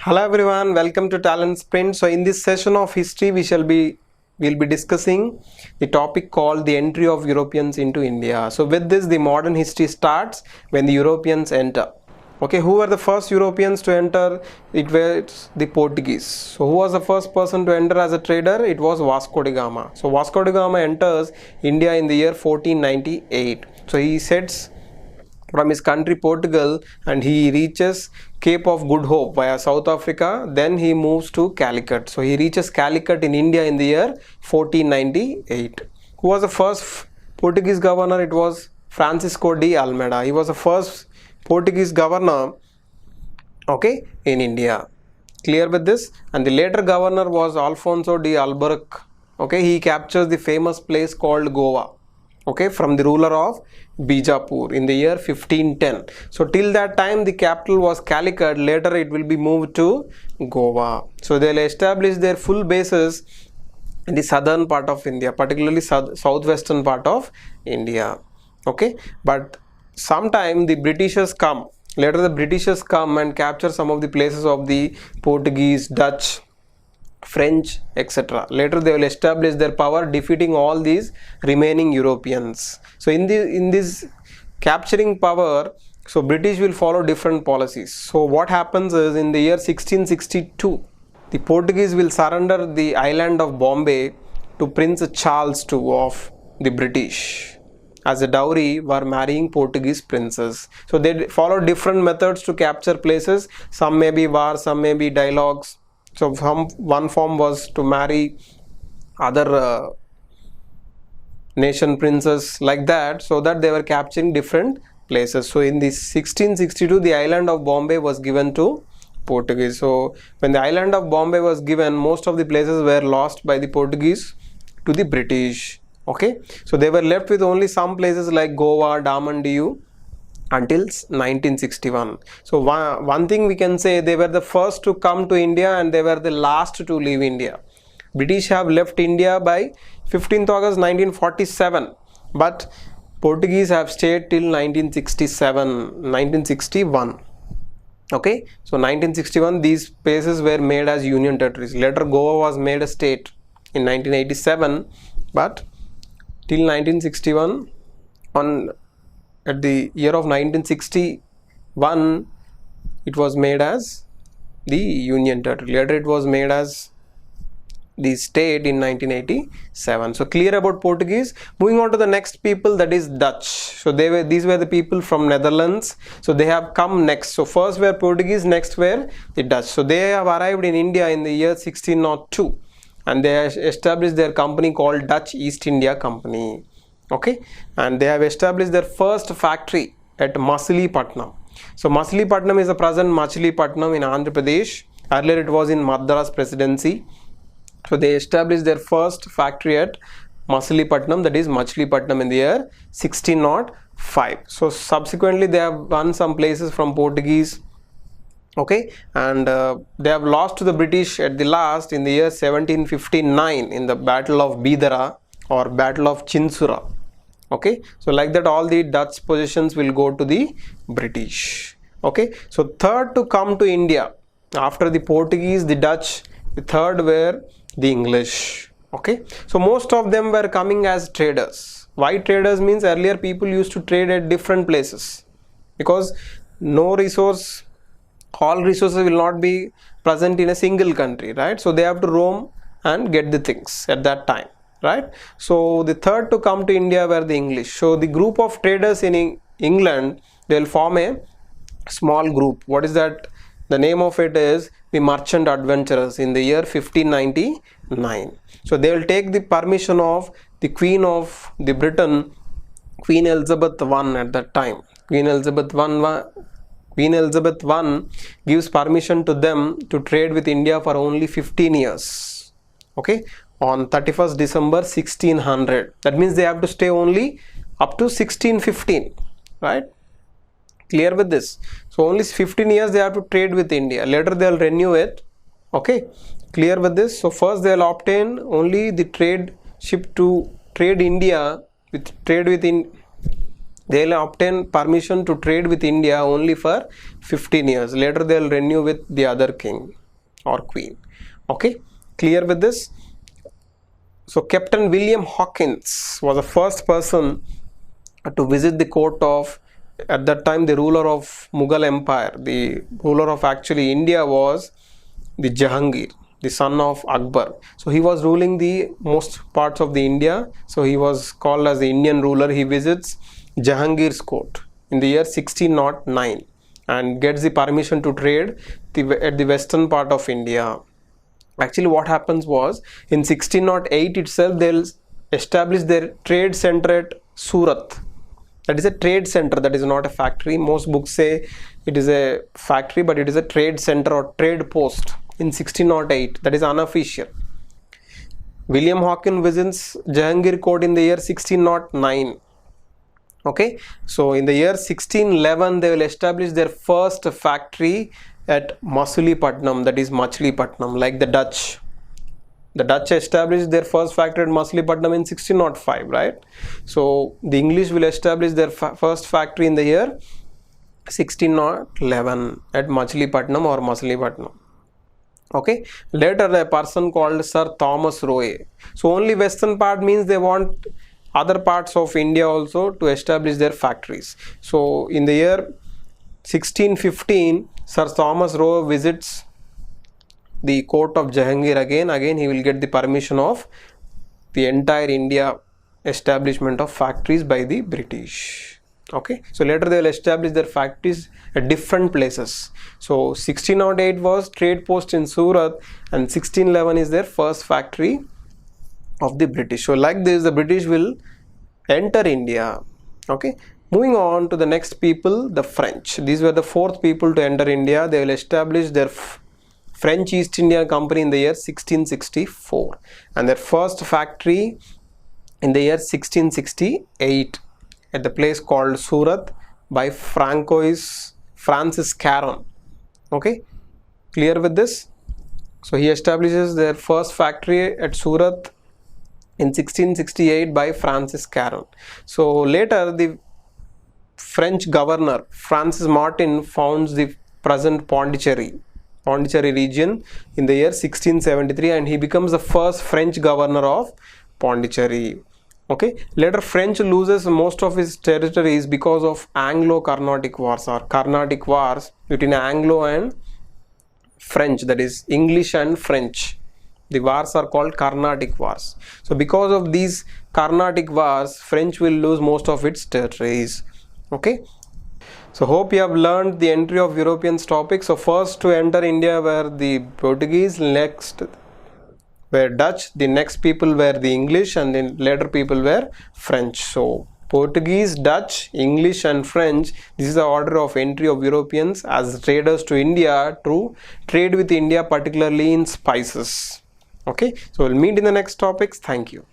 Hello everyone, welcome to TalentSprint. So in this session of history we'll be discussing the topic called the entry of Europeans into India. So with this the modern history starts when the Europeans enter. Okay, who were the first Europeans to enter? It was the Portuguese. So who was the first person to enter as a trader? It was Vasco da Gama. So Vasco da Gama enters India in the year 1498. So he sets from his country Portugal and he reaches Cape of Good Hope via South Africa. Then he moves to Calicut. So he reaches Calicut in India in the year 1498. Who was the first Portuguese governor? It was Francisco de Almeida. He was the first Portuguese governor, okay, in India. Clear with this? And the later governor was Alfonso de Albuquerque. Okay, he captures the famous place called Goa, okay, from the ruler of Bijapur in the year 1510. So till that time the capital was Calicut. Later it will be moved to Goa. So they'll establish their full bases in the southern part of India, particularly southwestern part of India. Okay, but sometime the Britishers come. Later the Britishers come and capture some of the places of the Portuguese, Dutch, French, etc. Later they will establish their power, defeating all these remaining Europeans. So in this capturing power, so British will follow different policies. So what happens is in the year 1662, the Portuguese will surrender the island of Bombay to Prince Charles II of the British as a dowry for marrying Portuguese princes. So they follow different methods to capture places. Some may be war, some may be dialogues. So one form was to marry other nation princes like that, so that they were capturing different places. So in the 1662 the island of Bombay was given to Portuguese. So when the island of Bombay was given, most of the places were lost by the Portuguese to the British. Okay, so they were left with only some places like Goa, Daman Diu until 1961. So one thing we can say, they were the first to come to India and they were the last to leave India. British have left India by 15th August 1947, but Portuguese have stayed till 1961. Okay, so 1961 these places were made as union territories. Later Goa was made a state in 1987, but till 1961 at the year of 1961 it was made as the union territory. Later it was made as the state in 1987. So clear about Portuguese. Moving on to the next people, that is Dutch. So these were the people from Netherlands. So they have come next. So first were Portuguese, next were the Dutch. So they have arrived in India in the year 1602 and they established their company called Dutch East India Company. Okay, and they have established their first factory at Machilipatnam. So Machilipatnam is the present Machilipatnam in Andhra Pradesh. Earlier it was in Madras Presidency. So they established their first factory at Machilipatnam, that is Machilipatnam, in the year 1605. So subsequently they have won some places from Portuguese. Okay, and they have lost to the British at the last in the year 1759 in the Battle of Bidara or Battle of Chinsura. Okay, so like that all the Dutch possessions will go to the British. Okay, so third to come to India after the Portuguese, the Dutch, the third were the English. Okay, so most of them were coming as traders. Why traders? Means earlier people used to trade at different places because all resources will not be present in a single country, right? So they have to roam and get the things at that time, right? So the third to come to India were the English. So the group of traders in England, they will form a small group. What is that? The name of it is the Merchant Adventurers in the year 1599. So they will take the permission of the Queen of the Britain, Queen Elizabeth I at that time. Queen Elizabeth I gives permission to them to trade with India for only 15 years. Okay, on 31st December 1600. That means they have to stay only up to 1615, right? Clear with this? So only 15 years they have to trade with India. Later they will renew it. Okay, clear with this? So first they will obtain only the trade ship to trade India with They will obtain permission to trade with India only for 15 years. Later they will renew with the other king or queen. Okay, clear with this? So Captain William Hawkins was the first person to visit the court of, at that time, the ruler of Mughal Empire. The ruler of actually India was the Jahangir, the son of Akbar. So he was ruling the most parts of the India. So he was called as the Indian ruler. He visits Jahangir's court in the year 1609 and gets the permission to trade at the western part of India. Actually what happens was, in 1608 itself, they'll establish their trade center at Surat. That is a trade center, that is not a factory. Most books say it is a factory, but it is a trade center or trade post in 1608. That is unofficial. William Hawkins visits Jahangir court in the year 1609. Okay, so in the year 1611 they will establish their first factory at Masulipattnam, that is Machilipatnam, like the Dutch. The Dutch established their first factory at Masulipattnam in 1605, right? So the English will establish their first factory in the year 1611 at Machilipatnam or Masulipattnam. Okay, later a person called Sir Thomas Roe. So only western part means they want other parts of India also to establish their factories. So in the year 1615, Sir Thomas Roe visits the court of Jahangir again he will get the permission of the entire India establishment of factories by the British. Okay, so later they will establish their factories at different places. So 1608 was trade post in Surat and 1611 is their first factory of the British. So like this, the British will enter India. Okay, moving on to the next people, the French. These were the fourth people to enter India. They will establish their French East India Company in the year 1664 and their first factory in the year 1668 at the place called Surat by Francis Caron. Okay, clear with this? So he establishes their first factory at Surat in 1668 by Francis Caron. So later the French governor Francis Martin founds the present Pondicherry region in the year 1673 and he becomes the first French governor of Pondicherry. Okay, later French loses most of its territories because of Anglo-Carnatic wars or Carnatic wars between Anglo and French, that is English and French. The wars are called Carnatic wars. So because of these Carnatic wars, French will lose most of its territories. Okay, so hope you have learned the entry of Europeans topic. So first to enter India were the Portuguese, next were Dutch, the next people were the English, and then later people were French. So Portuguese, Dutch, English and French, this is the order of entry of Europeans as traders to India to trade with India, particularly in spices. Okay, so we'll meet in the next topics. Thank you.